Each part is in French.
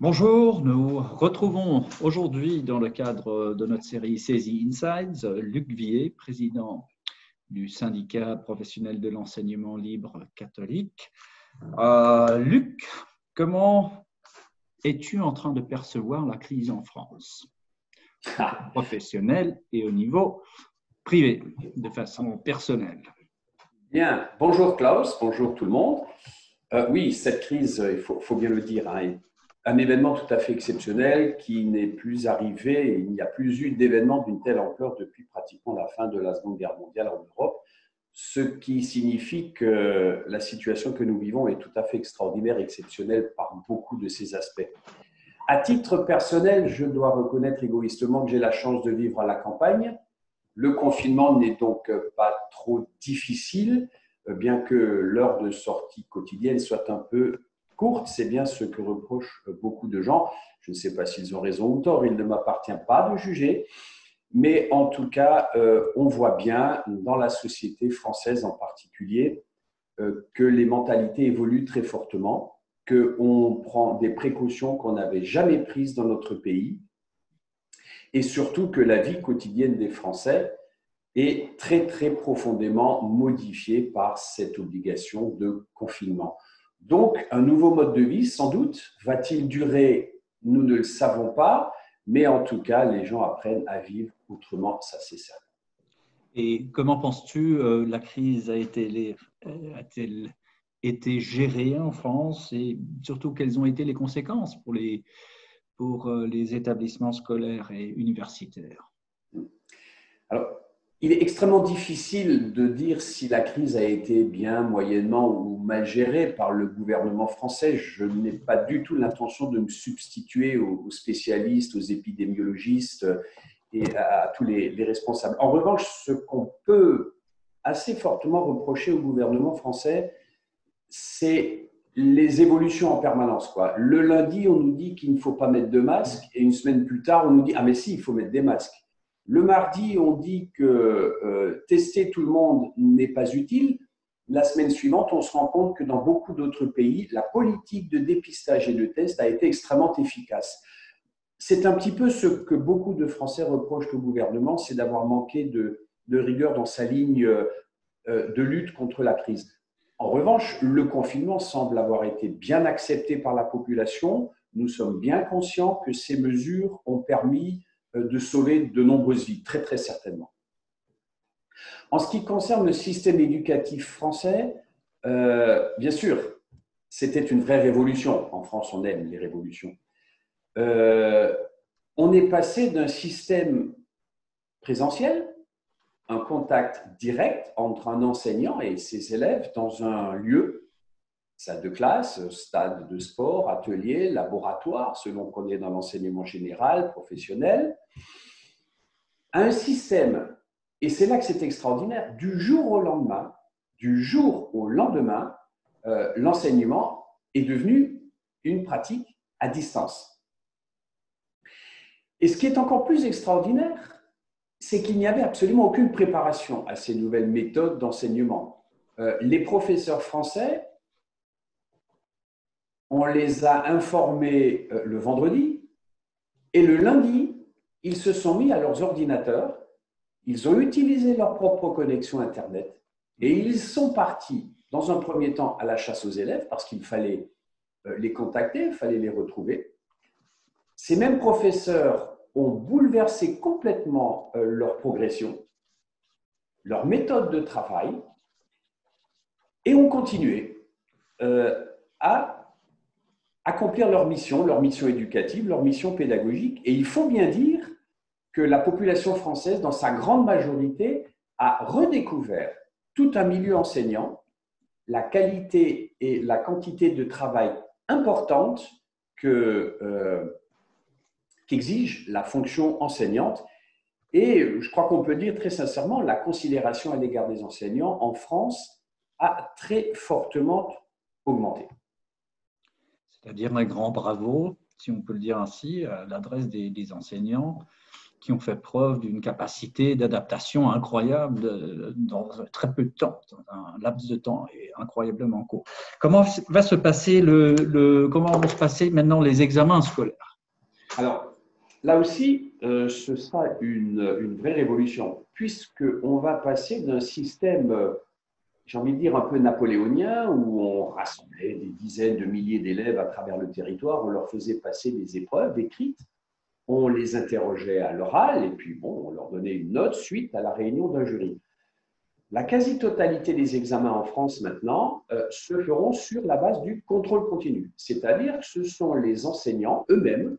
Bonjour, nous retrouvons aujourd'hui dans le cadre de notre série CESI Insights, Luc Vier, président du syndicat professionnel de l'enseignement libre catholique. Luc, comment es-tu en train de percevoir la crise en France, professionnelle et au niveau privé, de façon personnelle? Bien, bonjour Klaus, bonjour tout le monde. Oui, cette crise, il faut bien le dire, est un événement tout à fait exceptionnel qui n'est plus arrivé. Il n'y a plus eu d'événement d'une telle ampleur depuis pratiquement la fin de la Seconde Guerre mondiale en Europe, ce qui signifie que la situation que nous vivons est tout à fait extraordinaire, exceptionnelle par beaucoup de ses aspects. À titre personnel, je dois reconnaître égoïstement que j'ai la chance de vivre à la campagne. Le confinement n'est donc pas trop difficile, bien que l'heure de sortie quotidienne soit un peu courte. C'est bien ce que reprochent beaucoup de gens. Je ne sais pas s'ils ont raison ou tort, il ne m'appartient pas de juger. Mais en tout cas, on voit bien dans la société française en particulier que les mentalités évoluent très fortement, qu'on prend des précautions qu'on n'avait jamais prises dans notre pays, et surtout que la vie quotidienne des Français est très, très profondément modifiée par cette obligation de confinement. Donc, un nouveau mode de vie, sans doute, va-t-il durer? Nous ne le savons pas, mais en tout cas, les gens apprennent à vivre autrement, ça c'est certain. Et comment penses-tu la crise a-t-elle été gérée en France et surtout quelles ont été les conséquences pour les établissements scolaires et universitaires? Alors, il est extrêmement difficile de dire si la crise a été bien, moyennement ou mal gérée par le gouvernement français. Je n'ai pas du tout l'intention de me substituer aux spécialistes, aux épidémiologistes et à tous les responsables. En revanche, ce qu'on peut assez fortement reprocher au gouvernement français, c'est les évolutions en permanence. Le lundi, on nous dit qu'il ne faut pas mettre de masque et une semaine plus tard, on nous dit « Ah mais si, il faut mettre des masques ». Le mardi, on dit que tester tout le monde n'est pas utile. La semaine suivante, on se rend compte que dans beaucoup d'autres pays, la politique de dépistage et de test a été extrêmement efficace. C'est un petit peu ce que beaucoup de Français reprochent au gouvernement, c'est d'avoir manqué de rigueur dans sa ligne de lutte contre la crise. En revanche, le confinement semble avoir été bien accepté par la population. Nous sommes bien conscients que ces mesures ont permis de sauver de nombreuses vies, très très certainement. En ce qui concerne le système éducatif français, bien sûr, c'était une vraie révolution. En France, on aime les révolutions. On est passé d'un système présentiel, un contact direct entre un enseignant et ses élèves dans un lieu, salle de classe, stade de sport, atelier, laboratoire, selon qu'on est dans l'enseignement général, professionnel, à un système, et c'est là que c'est extraordinaire, du jour au lendemain, l'enseignement est devenu une pratique à distance. Et ce qui est encore plus extraordinaire, c'est qu'il n'y avait absolument aucune préparation à ces nouvelles méthodes d'enseignement. Les professeurs français, on les a informés le vendredi et le lundi, ils se sont mis à leurs ordinateurs, ils ont utilisé leur propre connexion Internet et ils sont partis, dans un premier temps, à la chasse aux élèves parce qu'il fallait les contacter, il fallait les retrouver. Ces mêmes professeurs ont bouleversé complètement leur progression, leur méthode de travail et ont continué à accomplir leur mission éducative, leur mission pédagogique. Et il faut bien dire que la population française, dans sa grande majorité, a redécouvert tout un milieu enseignant, la qualité et la quantité de travail importante qu'exige la fonction enseignante. Et je crois qu'on peut dire très sincèrement, la considération à l'égard des enseignants en France a très fortement augmenté. C'est-à-dire un grand bravo, si on peut le dire ainsi, à l'adresse des enseignants qui ont fait preuve d'une capacité d'adaptation incroyable dans très peu de temps, dans un laps de temps incroyablement court. Comment vont se passer maintenant les examens scolaires? Alors, là aussi, ce sera une vraie révolution, puisqu'on va passer d'un système, j'ai envie de dire, un peu napoléonien, où on rassemblait des dizaines de milliers d'élèves à travers le territoire, on leur faisait passer des épreuves écrites, on les interrogeait à l'oral, et puis bon, on leur donnait une note suite à la réunion d'un jury. La quasi-totalité des examens en France maintenant se feront sur la base du contrôle continu, c'est-à-dire que ce sont les enseignants eux-mêmes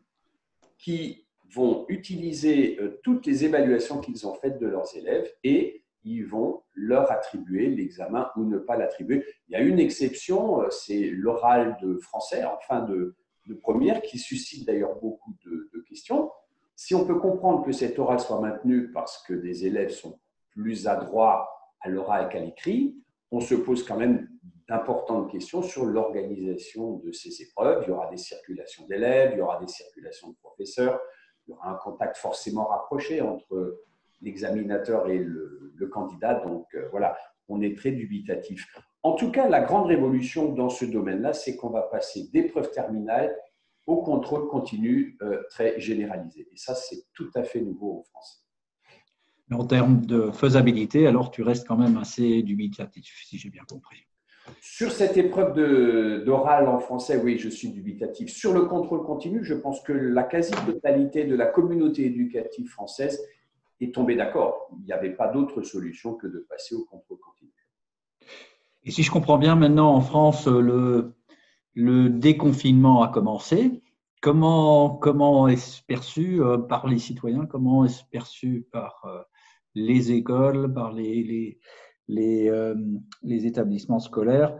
qui vont utiliser toutes les évaluations qu'ils ont faites de leurs élèves et ils vont leur attribuer l'examen ou ne pas l'attribuer. Il y a une exception, c'est l'oral de français en fin de première, qui suscite d'ailleurs beaucoup de questions. Si on peut comprendre que cet oral soit maintenu parce que des élèves sont plus adroits à l'oral qu'à l'écrit, on se pose quand même d'importantes questions sur l'organisation de ces épreuves. Il y aura des circulations d'élèves, il y aura des circulations de professeurs, il y aura un contact forcément rapproché entre l'examinateur et le candidat. Donc voilà, on est très dubitatif. En tout cas, la grande révolution dans ce domaine-là, c'est qu'on va passer d'épreuves terminales au contrôle continu très généralisé. Et ça, c'est tout à fait nouveau en France. Mais en termes de faisabilité, alors tu restes quand même assez dubitatif, si j'ai bien compris. Sur cette épreuve d'oral en français, oui, je suis dubitatif. Sur le contrôle continu, je pense que la quasi-totalité de la communauté éducative française est tombée d'accord. Il n'y avait pas d'autre solution que de passer au contrôle continu. Et si je comprends bien, maintenant en France, le déconfinement a commencé. Comment est-ce perçu par les citoyens? Comment est-ce perçu par les écoles, par les établissements scolaires?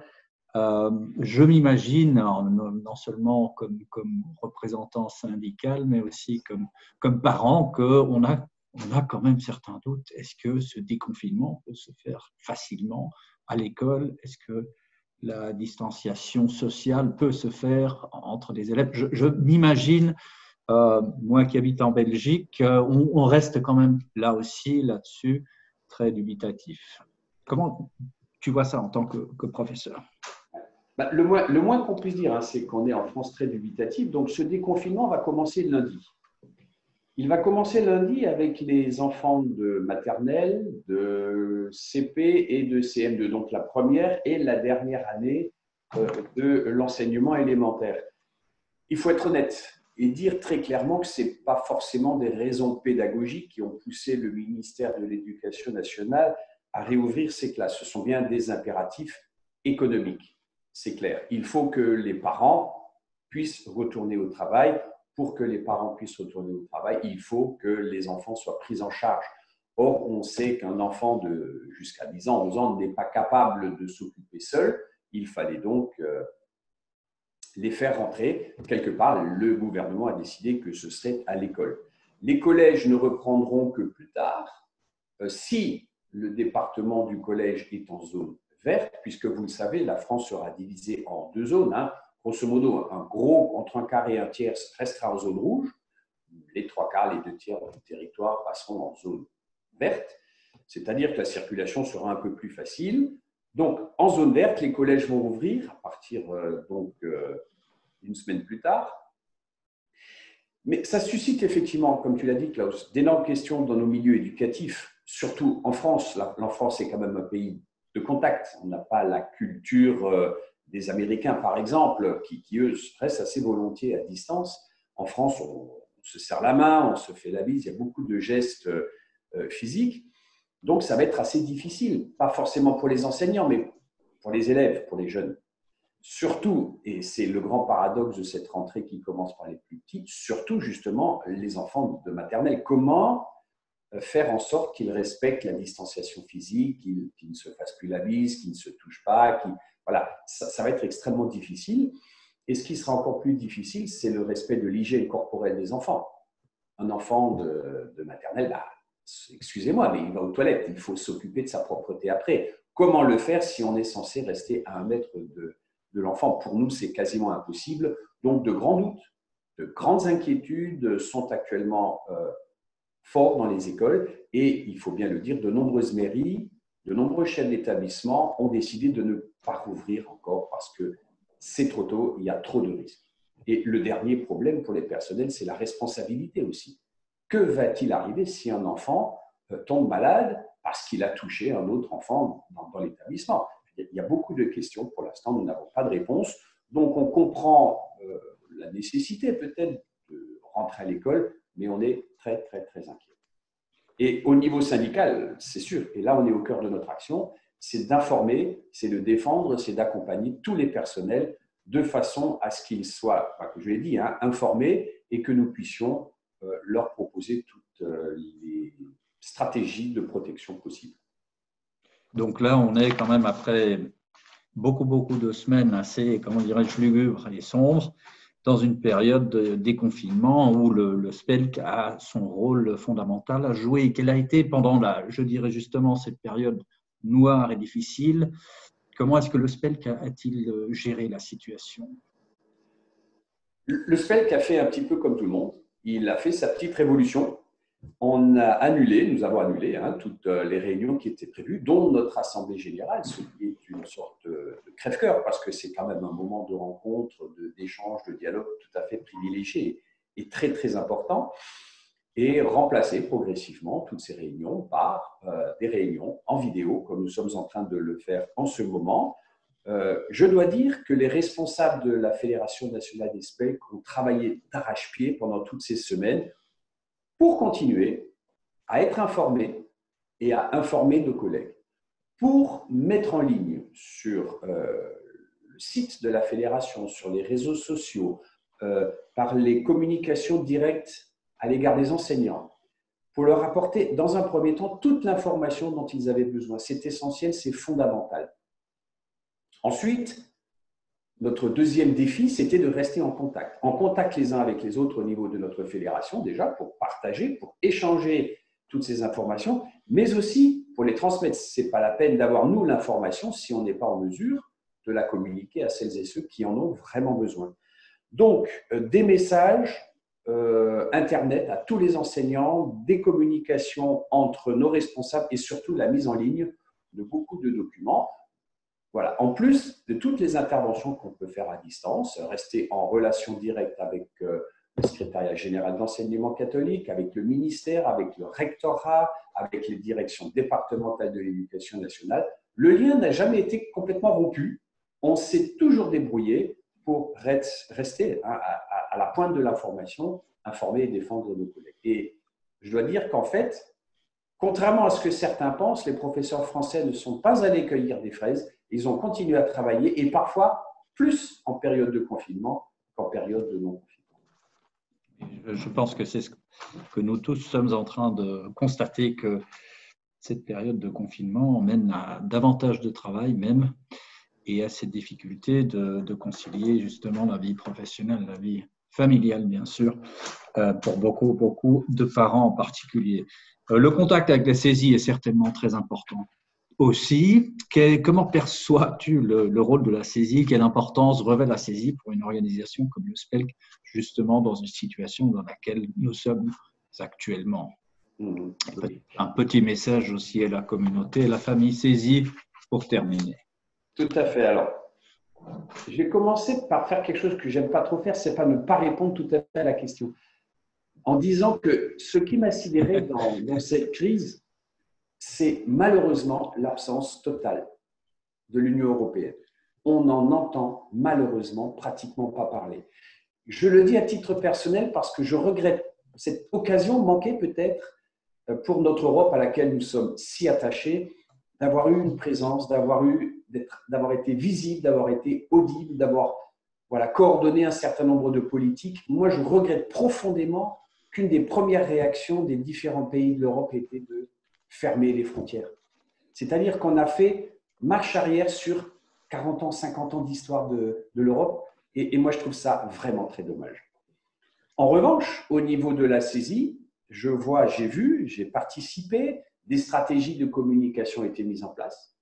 Je m'imagine, non seulement comme représentant syndical, mais aussi comme parent, qu'on a quand même certains doutes. Est-ce que ce déconfinement peut se faire facilement à l'école? Est-ce que la distanciation sociale peut se faire entre les élèves? Je m'imagine, moi qui habite en Belgique, on reste quand même là-dessus très dubitatif. Comment tu vois ça en tant que professeur? Le moins qu'on puisse dire, c'est qu'on est en France très dubitatif. Donc, ce déconfinement va commencer lundi. Il va commencer lundi avec les enfants de maternelle, de CP et de CM2, donc la première et la dernière année de l'enseignement élémentaire. Il faut être honnête et dire très clairement que ce n'est pas forcément des raisons pédagogiques qui ont poussé le ministère de l'Éducation nationale à réouvrir ces classes. Ce sont bien des impératifs économiques, c'est clair. Il faut que les parents puissent retourner au travail. Pour que les parents puissent retourner au travail, il faut que les enfants soient pris en charge. Or, on sait qu'un enfant de jusqu'à 10 ans, 11 ans n'est pas capable de s'occuper seul. Il fallait donc les faire rentrer quelque part. Le gouvernement a décidé que ce serait à l'école. Les collèges ne reprendront que plus tard si le département du collège est en zone verte, puisque vous le savez, la France sera divisée en deux zones. Grosso modo, entre un quart et un tiers restera en zone rouge. Les trois quarts, les deux tiers du territoire passeront en zone verte. C'est-à-dire que la circulation sera un peu plus facile. Donc, en zone verte, les collèges vont ouvrir à partir d'une semaine plus tard. Mais ça suscite effectivement, comme tu l'as dit, Klaus, d'énormes questions dans nos milieux éducatifs, surtout en France. L'enfance est quand même un pays de contact. On n'a pas la culture des Américains, par exemple, qui eux, restent assez volontiers à distance. En France, on se serre la main, on se fait la bise, il y a beaucoup de gestes physiques. Donc, ça va être assez difficile, pas forcément pour les enseignants, mais pour les élèves, pour les jeunes. Surtout, et c'est le grand paradoxe de cette rentrée qui commence par les plus petits, surtout justement les enfants de maternelle. Comment faire en sorte qu'ils respectent la distanciation physique, qu'ils ne se fassent plus la bise, qu'ils ne se touchent pas, voilà, ça va être extrêmement difficile. Et ce qui sera encore plus difficile, c'est le respect de l'hygiène corporelle des enfants. Un enfant de maternelle, excusez-moi, mais il va aux toilettes, il faut s'occuper de sa propreté après. Comment le faire si on est censé rester à 1 mètre de l'enfant? Pour nous, c'est quasiment impossible. Donc, de grands doutes, de grandes inquiétudes sont actuellement fort dans les écoles. Et il faut bien le dire, de nombreuses mairies, de nombreux chefs d'établissement ont décidé de ne pas rouvrir encore parce que c'est trop tôt, il y a trop de risques. Et le dernier problème pour les personnels, c'est la responsabilité aussi. Que va-t-il arriver si un enfant tombe malade parce qu'il a touché un autre enfant dans l'établissement? Il y a beaucoup de questions. Pour l'instant, nous n'avons pas de réponse. Donc, on comprend la nécessité peut-être de rentrer à l'école, mais on est très, très, très inquiet. Et au niveau syndical, c'est sûr, et là, on est au cœur de notre action, c'est d'informer, c'est de défendre, c'est d'accompagner tous les personnels de façon à ce qu'ils soient, comme je l'ai dit, informés et que nous puissions leur proposer toutes les stratégies de protection possibles. Donc là, on est quand même après beaucoup de semaines assez, comment dirais-je, lugubres et sombres, dans une période de déconfinement où le SPELC a son rôle fondamental à jouer. Quelle a été pendant je dirais justement, cette période noire et difficile? Comment est-ce que le SPELC a-t-il géré la situation? Le SPELC a fait un petit peu comme tout le monde. Il a fait sa petite révolution. Nous avons annulé toutes les réunions qui étaient prévues, dont notre Assemblée générale, ce qui est une sorte de crève-cœur, parce que c'est quand même un moment de rencontre, d'échange, de dialogue tout à fait privilégié et très, très important, et remplacer progressivement toutes ces réunions par des réunions en vidéo, comme nous sommes en train de le faire en ce moment. Je dois dire que les responsables de la Fédération nationale des SPELC ont travaillé d'arrache-pied pendant toutes ces semaines pour continuer à être informés et à informer nos collègues, pour mettre en ligne sur le site de la Fédération, sur les réseaux sociaux, par les communications directes à l'égard des enseignants, pour leur apporter dans un premier temps toute l'information dont ils avaient besoin. C'est essentiel, c'est fondamental. Ensuite, notre deuxième défi, c'était de rester en contact les uns avec les autres au niveau de notre fédération, déjà pour partager, pour échanger toutes ces informations, mais aussi pour les transmettre. Ce n'est pas la peine d'avoir, nous, l'information si on n'est pas en mesure de la communiquer à celles et ceux qui en ont vraiment besoin. Donc, des messages Internet à tous les enseignants, des communications entre nos responsables et surtout la mise en ligne de beaucoup de documents. Voilà. En plus de toutes les interventions qu'on peut faire à distance, rester en relation directe avec le secrétariat général de l'enseignement catholique, avec le ministère, avec le rectorat, avec les directions départementales de l'éducation nationale, le lien n'a jamais été complètement rompu. On s'est toujours débrouillé pour rester à la pointe de l'information, informer et défendre nos collègues. Et je dois dire qu'en fait, contrairement à ce que certains pensent, les professeurs français ne sont pas allés cueillir des fraises. Ils ont continué à travailler et parfois plus en période de confinement qu'en période de non-confinement. Je pense que c'est ce que nous tous sommes en train de constater, que cette période de confinement mène à davantage de travail même et à cette difficulté de concilier justement la vie professionnelle, la vie familiale bien sûr, pour beaucoup de parents en particulier. Le contact avec la saisie est certainement très important. Aussi, comment perçois-tu le rôle de la saisie? Quelle importance revêt la saisie pour une organisation comme le SPELC, justement dans une situation dans laquelle nous sommes actuellement? Un petit message aussi à la communauté, à la famille saisie, pour terminer. Tout à fait. Alors, j'ai commencé par faire quelque chose que j'aime pas trop faire, c'est pas ne pas répondre tout à fait à la question. En disant que ce qui m'a sidéré dans cette crise, c'est malheureusement l'absence totale de l'Union européenne. On n'en entend malheureusement pratiquement pas parler. Je le dis à titre personnel parce que je regrette cette occasion manquée peut-être pour notre Europe à laquelle nous sommes si attachés, d'avoir eu une présence, d'avoir été visible, d'avoir été audible, d'avoir coordonné un certain nombre de politiques. Moi, je regrette profondément qu'une des premières réactions des différents pays de l'Europe était de fermer les frontières. C'est-à-dire qu'on a fait marche arrière sur 40 ans, 50 ans d'histoire de l'Europe, et moi, je trouve ça vraiment très dommage. En revanche, au niveau de la saisie, j'ai participé, des stratégies de communication ont été mises en place.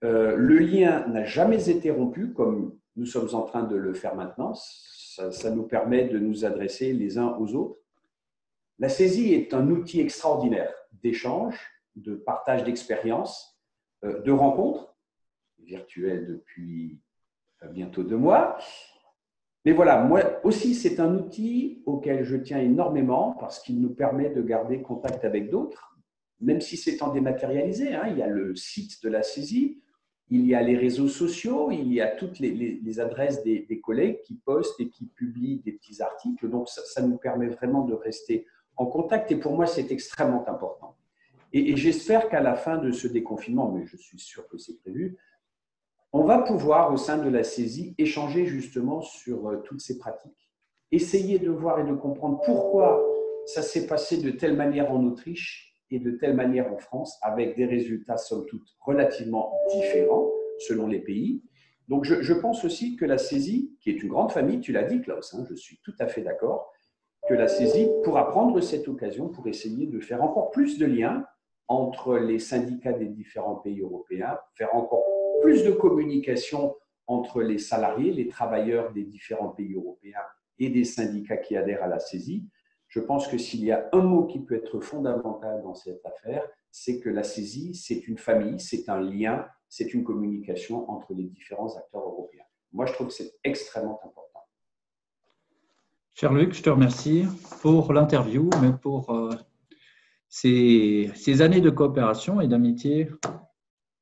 Le lien n'a jamais été rompu, comme nous sommes en train de le faire maintenant. Ça nous permet de nous adresser les uns aux autres. La saisie est un outil extraordinaire d'échange, de partage d'expériences, de rencontres, virtuelles depuis bientôt 2 mois. Mais voilà, moi aussi, c'est un outil auquel je tiens énormément parce qu'il nous permet de garder contact avec d'autres, même si c'est en dématérialisé. Il y a le site de la saisie, il y a les réseaux sociaux, il y a toutes les adresses des collègues qui postent et qui publient des petits articles. Donc, ça nous permet vraiment de rester en contact et pour moi, c'est extrêmement important. Et j'espère qu'à la fin de ce déconfinement, mais je suis sûr que c'est prévu, on va pouvoir, au sein de la saisie, échanger justement sur toutes ces pratiques, essayer de voir et de comprendre pourquoi ça s'est passé de telle manière en Autriche et de telle manière en France, avec des résultats, somme toute, relativement différents selon les pays. Donc, je pense aussi que la saisie, qui est une grande famille, tu l'as dit, Klaus, je suis tout à fait d'accord, que la saisie pourra prendre cette occasion pour essayer de faire encore plus de liens entre les syndicats des différents pays européens, faire encore plus de communication entre les salariés, les travailleurs des différents pays européens et des syndicats qui adhèrent à la saisie. Je pense que s'il y a un mot qui peut être fondamental dans cette affaire, c'est que la saisie, c'est une famille, c'est un lien, c'est une communication entre les différents acteurs européens. Moi, je trouve que c'est extrêmement important. Cher Luc, je te remercie pour l'interview, mais pour ces années de coopération et d'amitié.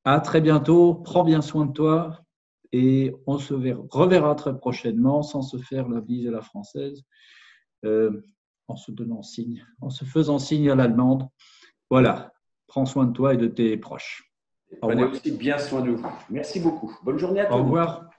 À très bientôt, prends bien soin de toi et on se reverra très prochainement sans se faire la bise à la française, en se donnant signe, en se faisant signe à l'allemande. Voilà, prends soin de toi et de tes proches. Prenez aussi bien soin de vous. Merci beaucoup. Bonne journée à tous. Au revoir.